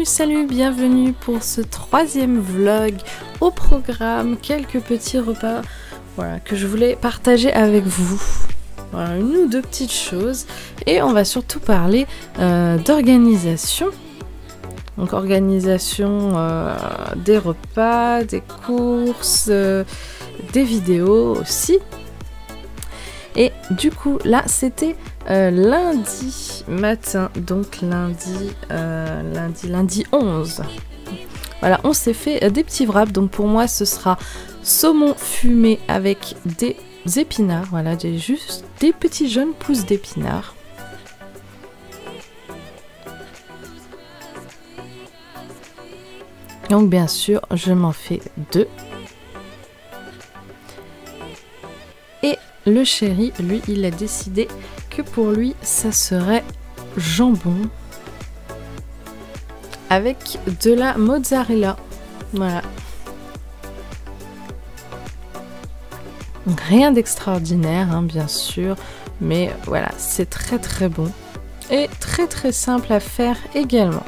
Salut, bienvenue pour ce 3e vlog. Au programme, quelques petits repas voilà, que je voulais partager avec vous. Voilà, une ou deux petites choses. Et on va surtout parler d'organisation. Donc organisation des repas, des courses, des vidéos aussi. Et du coup, là, c'était lundi matin, donc lundi 11. Voilà, on s'est fait des petits wraps. Donc pour moi, ce sera saumon fumé avec des épinards. Voilà, juste des petits jeunes pousses d'épinards. Donc bien sûr, je m'en fais 2. Et le chéri, lui, il a décidé que pour lui, ça serait jambon avec de la mozzarella. Voilà. Donc, rien d'extraordinaire, hein, bien sûr, mais voilà, c'est très très bon et très simple à faire également.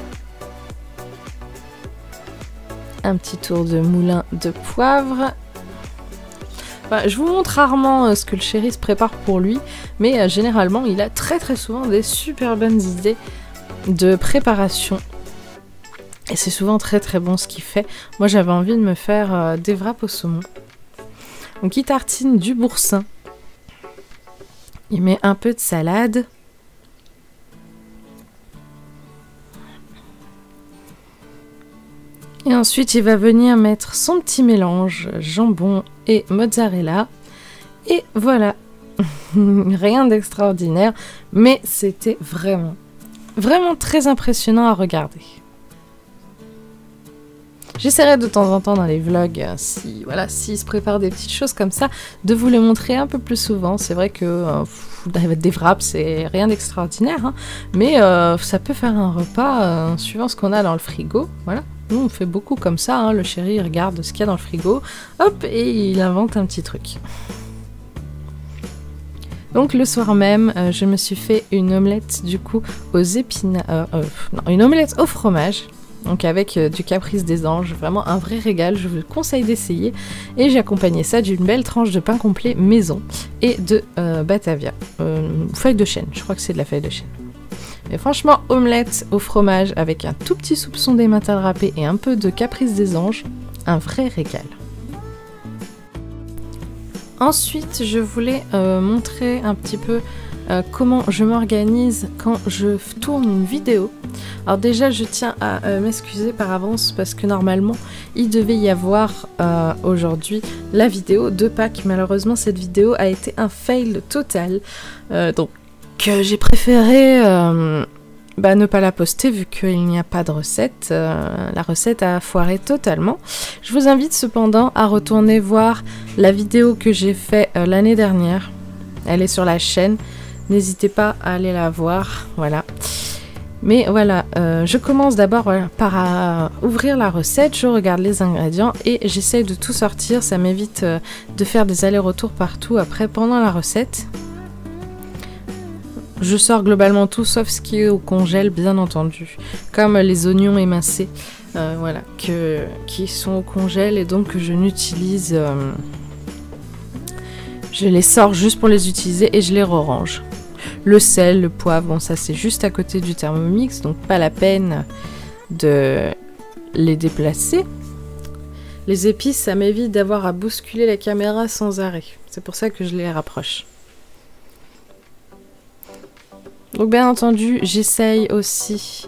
Un petit tour de moulin de poivre. Enfin, je vous montre rarement ce que le chéri se prépare pour lui, mais généralement il a très souvent des super bonnes idées de préparation. Et c'est souvent très bon ce qu'il fait. Moi j'avais envie de me faire des wraps au saumon. Donc il tartine du boursin. Il met un peu de salade. Et ensuite, il va venir mettre son petit mélange jambon et mozzarella. Et voilà, rien d'extraordinaire, mais c'était vraiment très impressionnant à regarder. J'essaierai de temps en temps dans les vlogs, s'il se prépare des petites choses comme ça, de vous les montrer un peu plus souvent. C'est vrai que des wraps, c'est rien d'extraordinaire, hein, mais ça peut faire un repas suivant ce qu'on a dans le frigo, voilà. Nous, on fait beaucoup comme ça, hein. Le chéri il regarde ce qu'il y a dans le frigo, hop, et il invente un petit truc. Donc le soir même, je me suis fait une omelette du coup aux épinards, une omelette au fromage, donc avec du caprice des anges, vraiment un vrai régal, je vous conseille d'essayer. Et j'ai accompagné ça d'une belle tranche de pain complet maison et de Batavia, feuille de chêne, je crois que c'est de la feuille de chêne. Mais franchement, omelette au fromage avec un tout petit soupçon d'emmental râpé et un peu de caprice des anges, un vrai régal. Ensuite, je voulais montrer un petit peu comment je m'organise quand je tourne une vidéo. Alors déjà, je tiens à m'excuser par avance parce que normalement, il devait y avoir aujourd'hui la vidéo de Pâques. Malheureusement, cette vidéo a été un fail total. Donc, j'ai préféré ne pas la poster vu qu'il n'y a pas de recette. La recette a foiré totalement. Je vous invite cependant à retourner voir la vidéo que j'ai faite l'année dernière. Elle est sur la chaîne. N'hésitez pas à aller la voir. Voilà. Mais voilà, je commence d'abord par ouvrir la recette. Je regarde les ingrédients et j'essaye de tout sortir. Ça m'évite de faire des allers-retours partout après pendant la recette. Je sors globalement tout sauf ce qui est au congèle, bien entendu, comme les oignons émincés, voilà, qui sont au congèle et donc je n'utilise, je les sors juste pour les utiliser et je les re-range. Le sel, le poivre, bon ça c'est juste à côté du Thermomix, donc pas la peine de les déplacer. Les épices, ça m'évite d'avoir à bousculer la caméra sans arrêt, c'est pour ça que je les rapproche. Donc bien entendu, j'essaye aussi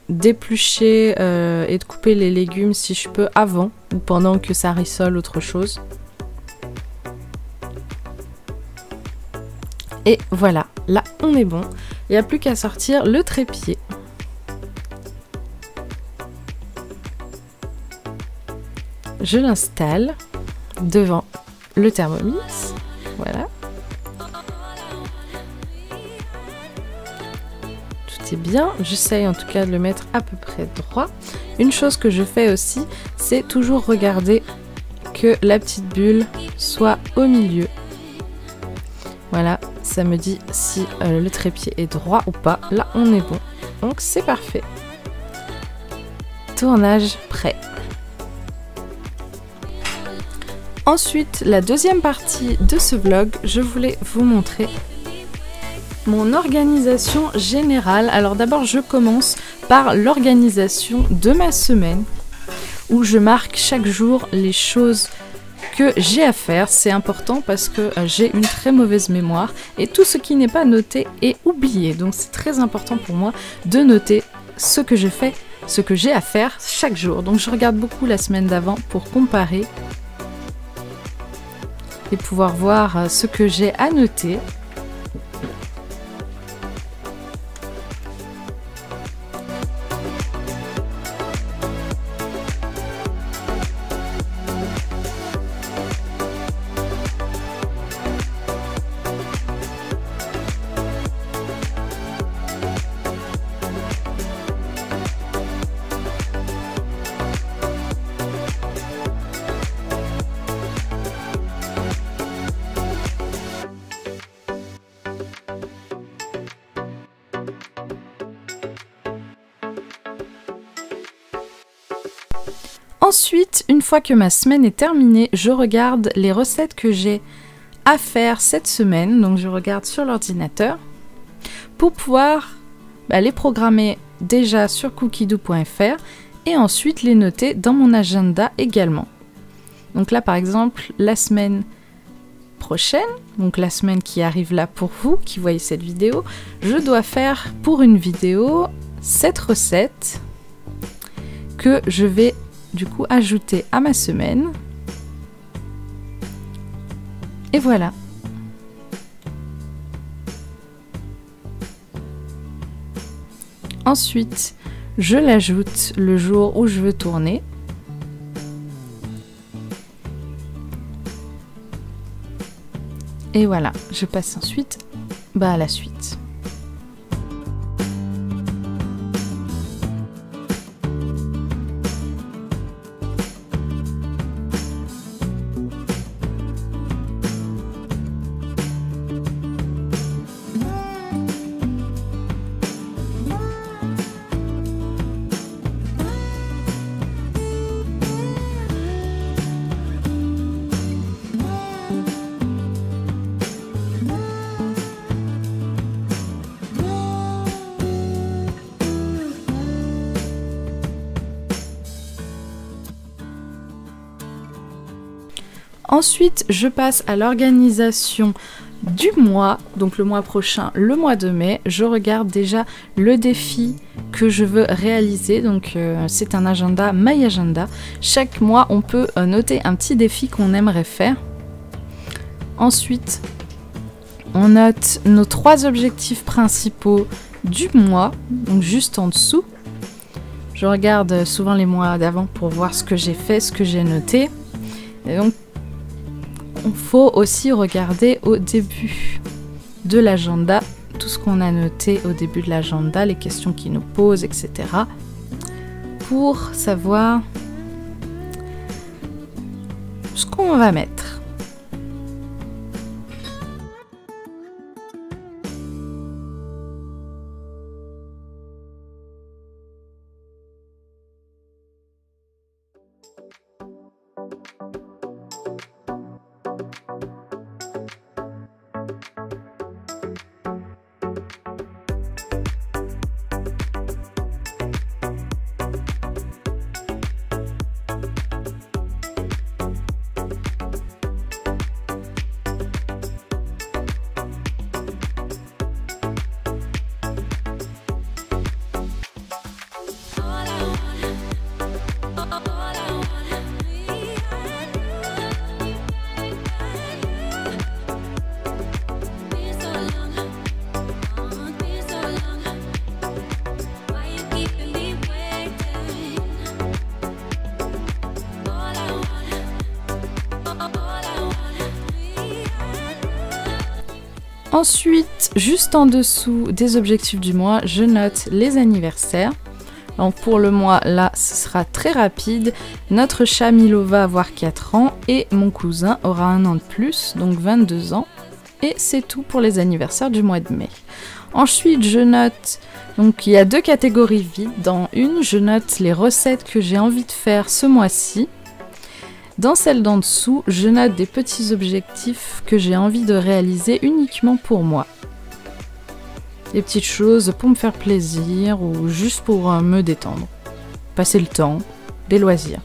d'éplucher et de couper les légumes si je peux avant ou pendant que ça rissole autre chose. Et voilà, là on est bon. Il n'y a plus qu'à sortir le trépied. je l'installe devant le Thermomix. Voilà. Tout est bien. J'essaye en tout cas de le mettre à peu près droit. Une chose que je fais aussi, c'est toujours regarder que la petite bulle soit au milieu. Voilà, ça me dit si le trépied est droit ou pas. Là, on est bon. Donc, c'est parfait. Tournage prêt. Ensuite, la deuxième partie de ce vlog, je voulais vous montrer mon organisation générale. Alors d'abord, je commence par l'organisation de ma semaine, où je marque chaque jour les choses que j'ai à faire. C'est important parce que j'ai une très mauvaise mémoire et tout ce qui n'est pas noté est oublié. Donc c'est très important pour moi de noter ce que je fais, ce que j'ai à faire chaque jour. Donc je regarde beaucoup la semaine d'avant pour comparer et pouvoir voir ce que j'ai à noter. Ensuite, une fois que ma semaine est terminée, je regarde les recettes que j'ai à faire cette semaine. Donc je regarde sur l'ordinateur pour pouvoir les programmer déjà sur cookidoo.fr et ensuite les noter dans mon agenda également. Donc là par exemple, la semaine prochaine, donc la semaine qui arrive là pour vous qui voyez cette vidéo, je dois faire pour une vidéo cette recette que je vais du coup ajouter à ma semaine. Et voilà. Ensuite, je l'ajoute le jour où je veux tourner. Et voilà, je passe ensuite à la suite. Ensuite, je passe à l'organisation du mois, donc le mois prochain, le mois de mai. Je regarde déjà le défi que je veux réaliser, donc c'est un agenda My Agenda. Chaque mois, on peut noter un petit défi qu'on aimerait faire. Ensuite, on note nos 3 objectifs principaux du mois, donc juste en dessous. Je regarde souvent les mois d'avant pour voir ce que j'ai fait, ce que j'ai noté. Et donc, il faut aussi regarder au début de l'agenda tout ce qu'on a noté au début de l'agenda, les questions qu'ils nous posent, etc. pour savoir ce qu'on va mettre. Ensuite, juste en dessous des objectifs du mois, je note les anniversaires. Donc pour le mois, là, ce sera très rapide. Notre chat Milo va avoir 4 ans et mon cousin aura 1 an de plus, donc 22 ans. Et c'est tout pour les anniversaires du mois de mai. Ensuite, je note, donc il y a 2 catégories vides. Dans une, je note les recettes que j'ai envie de faire ce mois-ci. Dans celle d'en dessous, je note des petits objectifs que j'ai envie de réaliser uniquement pour moi. Des petites choses pour me faire plaisir ou juste pour me détendre. Passer le temps, des loisirs.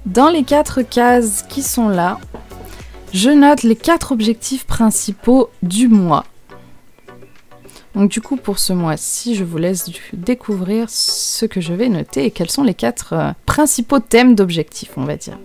Dans les 4 cases qui sont là, je note les 4 objectifs principaux du mois. Donc du coup, pour ce mois-ci, je vous laisse découvrir ce que je vais noter et quels sont les 4 principaux thèmes d'objectifs, on va dire.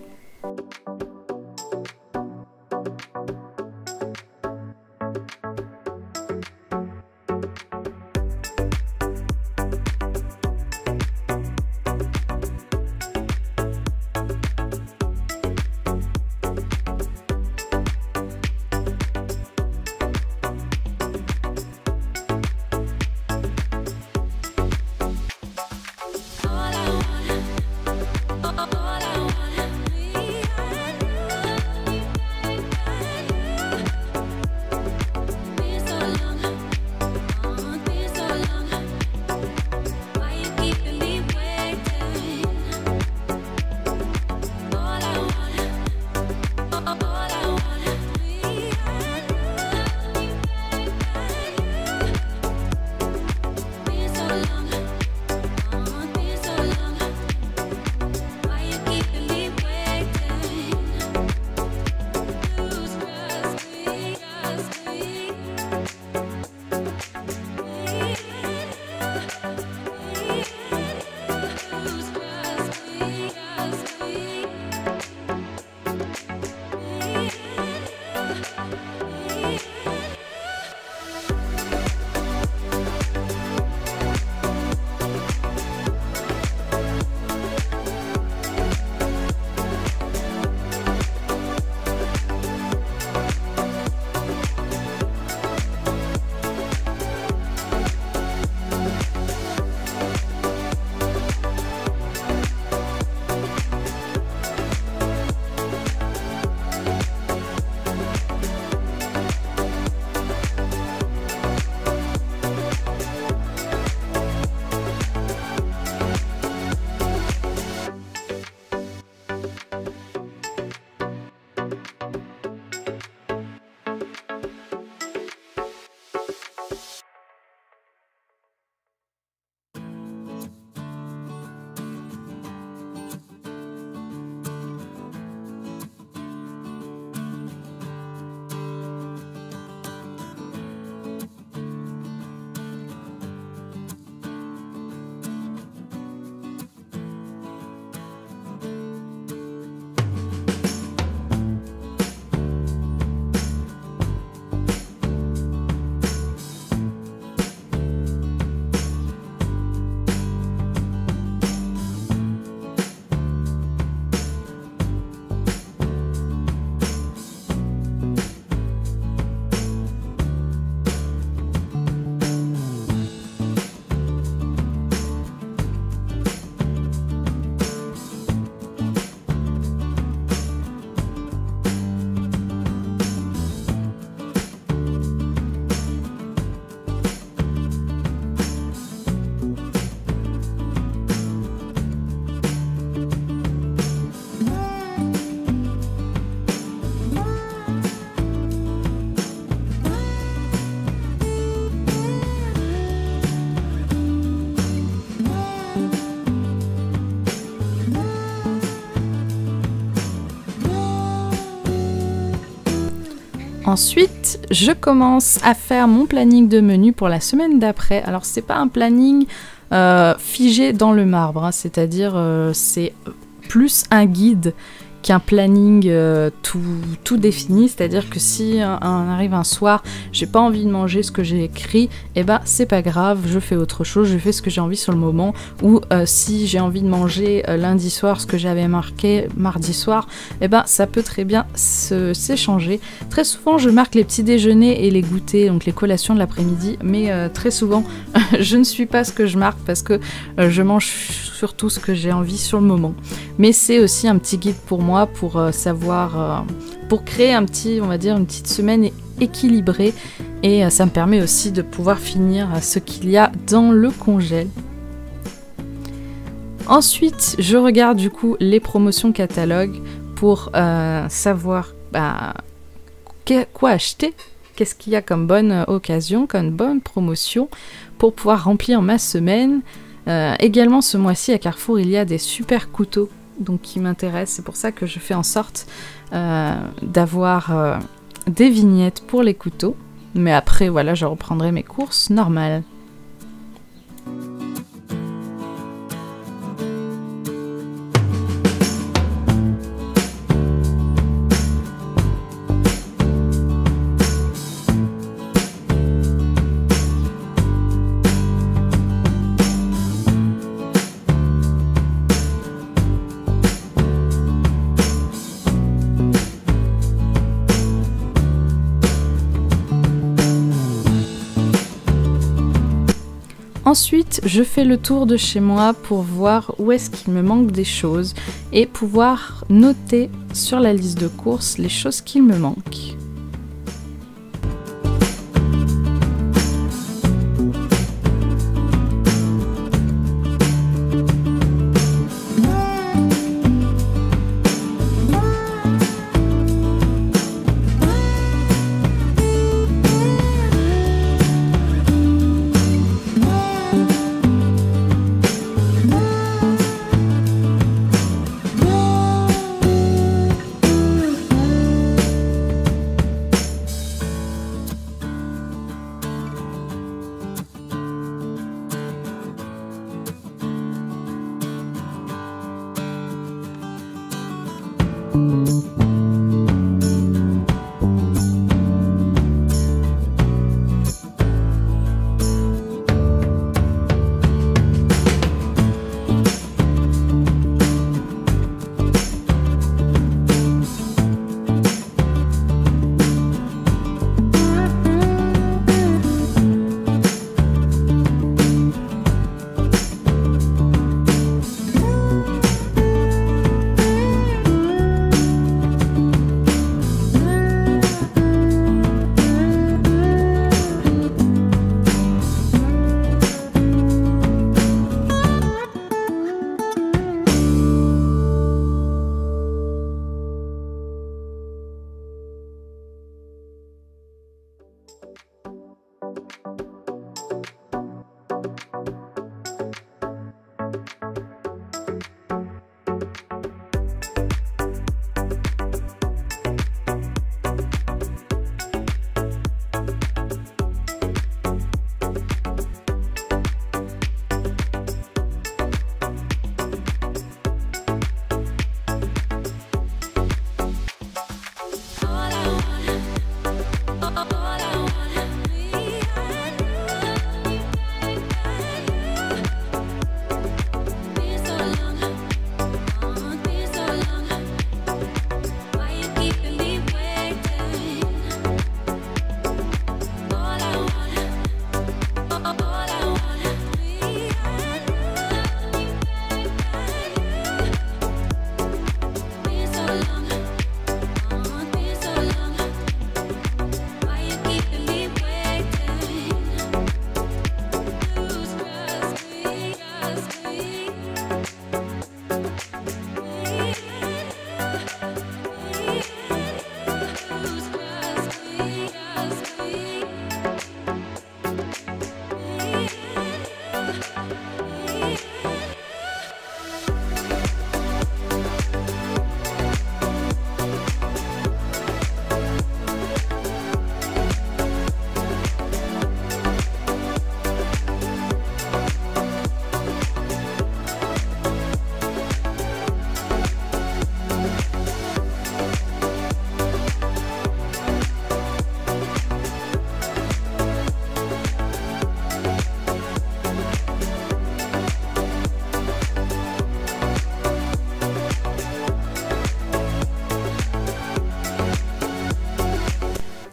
Ensuite, je commence à faire mon planning de menu pour la semaine d'après. Alors, c'est pas un planning figé dans le marbre, hein, c'est-à-dire c'est plus un guide qu'un planning tout défini, c'est-à-dire que si on arrive un soir, j'ai pas envie de manger ce que j'ai écrit, et ben c'est pas grave, je fais autre chose, je fais ce que j'ai envie sur le moment, ou si j'ai envie de manger lundi soir ce que j'avais marqué mardi soir, et ben ça peut très bien s'échanger. Très souvent je marque les petits déjeuners et les goûters, donc les collations de l'après-midi, mais très souvent je ne suis pas ce que je marque parce que je mange surtout ce que j'ai envie sur le moment. Mais c'est aussi un petit guide pour moi pour savoir, pour créer un petit, on va dire, une petite semaine équilibrée, et ça me permet aussi de pouvoir finir ce qu'il y a dans le congèle. Ensuite, je regarde du coup les promotions catalogue pour savoir quoi acheter, qu'est-ce qu'il y a comme bonne occasion, comme bonne promotion pour pouvoir remplir ma semaine. Également ce mois-ci à Carrefour il y a des super couteaux donc qui m'intéressent, c'est pour ça que je fais en sorte d'avoir des vignettes pour les couteaux, mais après voilà je reprendrai mes courses normales. Ensuite, je fais le tour de chez moi pour voir où est-ce qu'il me manque des choses et pouvoir noter sur la liste de courses les choses qu'il me manquent. All I want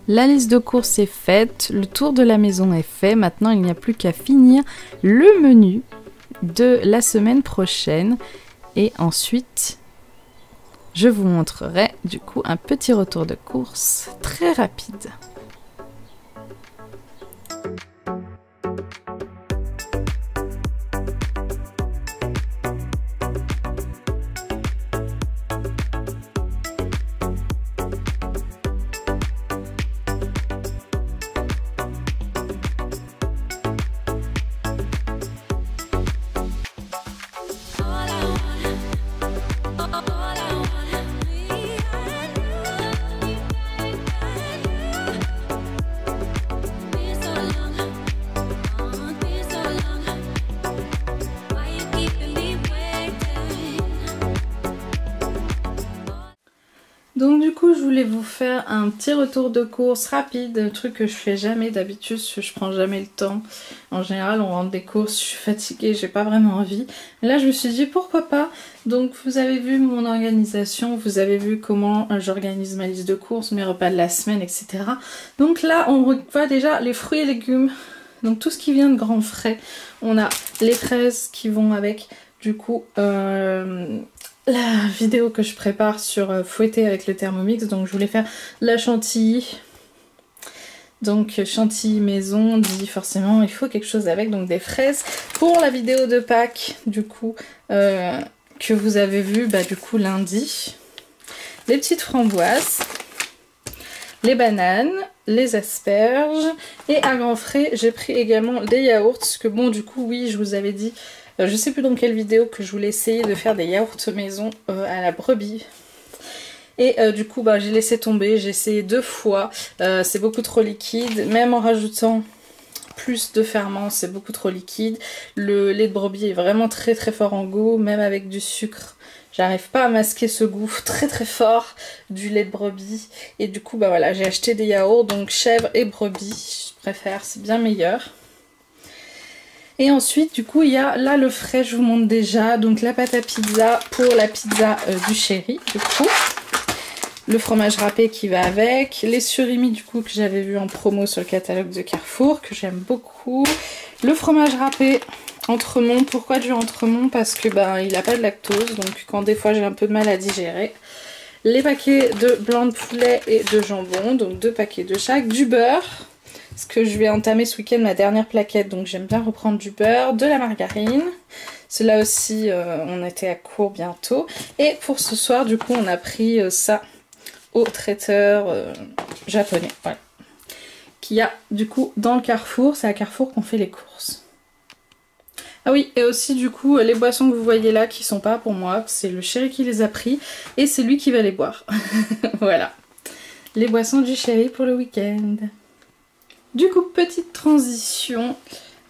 La liste de courses est faite, le tour de la maison est fait. Maintenant, il n'y a plus qu'à finir le menu de la semaine prochaine. Et ensuite, je vous montrerai du coup un petit retour de course très rapide. Donc du coup je voulais vous faire un petit retour de course rapide, un truc que je fais jamais d'habitude, je prends jamais le temps. En général on rentre des courses, je suis fatiguée, j'ai pas vraiment envie. Mais là je me suis dit pourquoi pas. Donc vous avez vu mon organisation, vous avez vu comment j'organise ma liste de courses, mes repas de la semaine, etc. Donc là on voit déjà les fruits et légumes, donc tout ce qui vient de grand frais. On a les fraises qui vont avec du coup... la vidéo que je prépare sur fouetter avec le Thermomix, donc je voulais faire la chantilly. Donc chantilly maison, dit forcément il faut quelque chose avec, donc des fraises. Pour la vidéo de Pâques, du coup, que vous avez vu du coup lundi, les petites framboises, les bananes, les asperges, et à grands frais j'ai pris également des yaourts, parce que bon du coup oui je vous avais dit... je sais plus dans quelle vidéo que je voulais essayer de faire des yaourts maison à la brebis. Et du coup j'ai laissé tomber, j'ai essayé 2 fois, c'est beaucoup trop liquide, même en rajoutant plus de ferment c'est beaucoup trop liquide. Le lait de brebis est vraiment très très fort en goût, même avec du sucre. J'arrive pas à masquer ce goût très très fort du lait de brebis. Et du coup voilà, j'ai acheté des yaourts, donc chèvre et brebis, je préfère, c'est bien meilleur. Et ensuite du coup il y a là le frais, je vous montre déjà, donc la pâte à pizza pour la pizza du chéri du coup, le fromage râpé qui va avec, les surimi du coup que j'avais vu en promo sur le catalogue de Carrefour que j'aime beaucoup, le fromage râpé Entremont. Pourquoi du Entremont? Parce que il n'a pas de lactose, donc quand des fois j'ai un peu de mal à digérer. Les paquets de blanc de poulet et de jambon, donc 2 paquets de chaque, du beurre. Parce que je vais entamer ce week-end ma dernière plaquette, donc j'aime bien reprendre du beurre, de la margarine. Cela aussi, on était à court bientôt. Et pour ce soir, du coup, on a pris ça au traiteur japonais. Voilà. Qu'il y a du coup dans le Carrefour. C'est à Carrefour qu'on fait les courses. Ah oui, et aussi du coup, les boissons que vous voyez là qui sont pas pour moi, c'est le chéri qui les a pris et c'est lui qui va les boire. Voilà. Les boissons du chéri pour le week-end. Du coup, petite transition,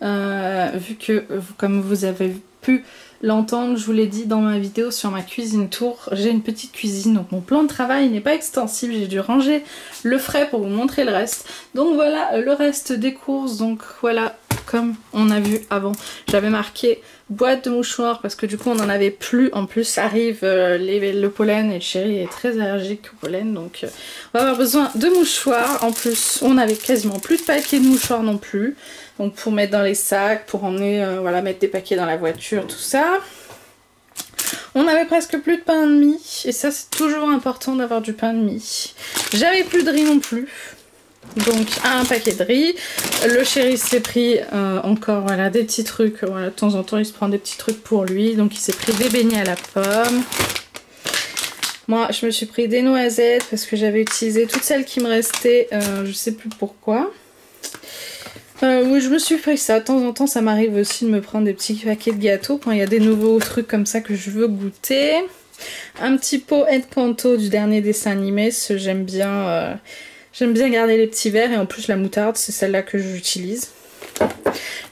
vu que, comme vous avez pu l'entendre, je vous l'ai dit dans ma vidéo sur ma cuisine tour, j'ai une petite cuisine, donc mon plan de travail n'est pas extensible, j'ai dû ranger le frais pour vous montrer le reste. Donc voilà le reste des courses, donc voilà, comme on a vu avant, j'avais marqué boîte de mouchoirs parce que du coup on n'en avait plus, en plus arrive le pollen et le chéri est très allergique au pollen, donc on va avoir besoin de mouchoirs. En plus on avait quasiment plus de paquets de mouchoirs non plus, donc pour mettre dans les sacs, pour emmener, voilà, mettre des paquets dans la voiture, tout ça. On avait presque plus de pain de mie, et ça c'est toujours important d'avoir du pain de mie. J'avais plus de riz non plus, donc un paquet de riz. Le chéri s'est pris encore voilà, des petits trucs, voilà, de temps en temps il se prend des petits trucs pour lui, donc il s'est pris des beignets à la pomme. Moi je me suis pris des noisettes parce que j'avais utilisé toutes celles qui me restaient, je sais plus pourquoi. Oui, je me suis pris ça. De temps en temps, ça m'arrive aussi de me prendre des petits paquets de gâteaux quand il y a des nouveaux trucs comme ça que je veux goûter. Un petit pot Encanto du dernier dessin animé, j'aime bien. J'aime bien garder les petits verres et en plus la moutarde, c'est celle-là que j'utilise.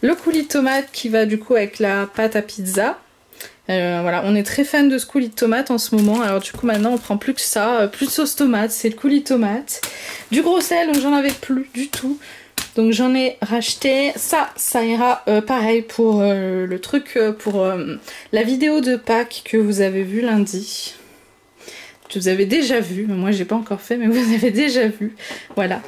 Le coulis de tomate qui va du coup avec la pâte à pizza. Voilà, on est très fan de ce coulis de tomate en ce moment. Alors du coup maintenant on prend plus que ça, plus de sauce tomate, c'est le coulis de tomate. Du gros sel, donc j'en avais plus du tout. Donc j'en ai racheté, ça ira pareil pour le truc, pour la vidéo de Pâques que vous avez vu lundi. vous avez déjà vu, moi j'ai pas encore fait mais vous avez déjà vu, voilà,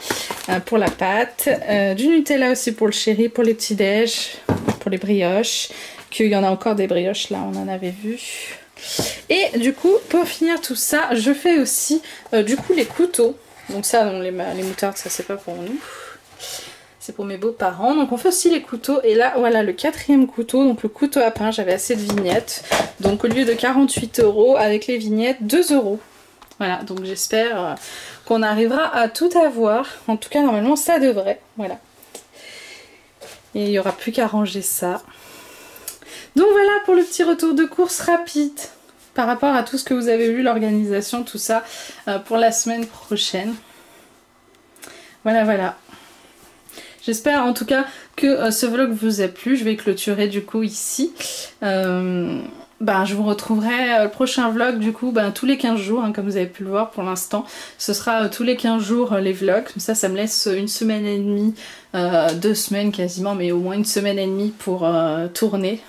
pour la pâte, du Nutella aussi pour le chéri, pour les petits déj, pour les brioches, qu'il y en a encore des brioches là, on en avait vu. Et du coup pour finir tout ça, je fais aussi du coup les couteaux, donc ça les moutardes ça c'est pas pour nous. C'est pour mes beaux-parents. Donc on fait aussi les couteaux. Et là, voilà le 4e couteau. Donc le couteau à pain, j'avais assez de vignettes. Donc au lieu de 48 €, avec les vignettes, 2 €. Voilà, donc j'espère qu'on arrivera à tout avoir. En tout cas, normalement, ça devrait. Voilà. Et il n'y aura plus qu'à ranger ça. Donc voilà pour le petit retour de course rapide. Par rapport à tout ce que vous avez vu, l'organisation, tout ça, pour la semaine prochaine. Voilà, voilà. J'espère en tout cas que ce vlog vous a plu. Je vais clôturer du coup ici. Je vous retrouverai le prochain vlog du coup tous les 15 jours, hein, comme vous avez pu le voir pour l'instant. Ce sera tous les 15 jours les vlogs. Comme ça me laisse une semaine et demie, 2 semaines quasiment, mais au moins une semaine et demie pour tourner.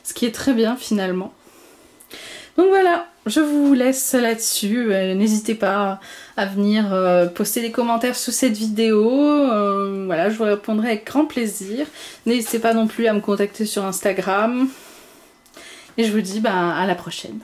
Ce qui est très bien finalement. Donc voilà, je vous laisse là-dessus. N'hésitez pas à venir poster des commentaires sous cette vidéo. Voilà, je vous répondrai avec grand plaisir. N'hésitez pas non plus à me contacter sur Instagram. Et je vous dis à la prochaine.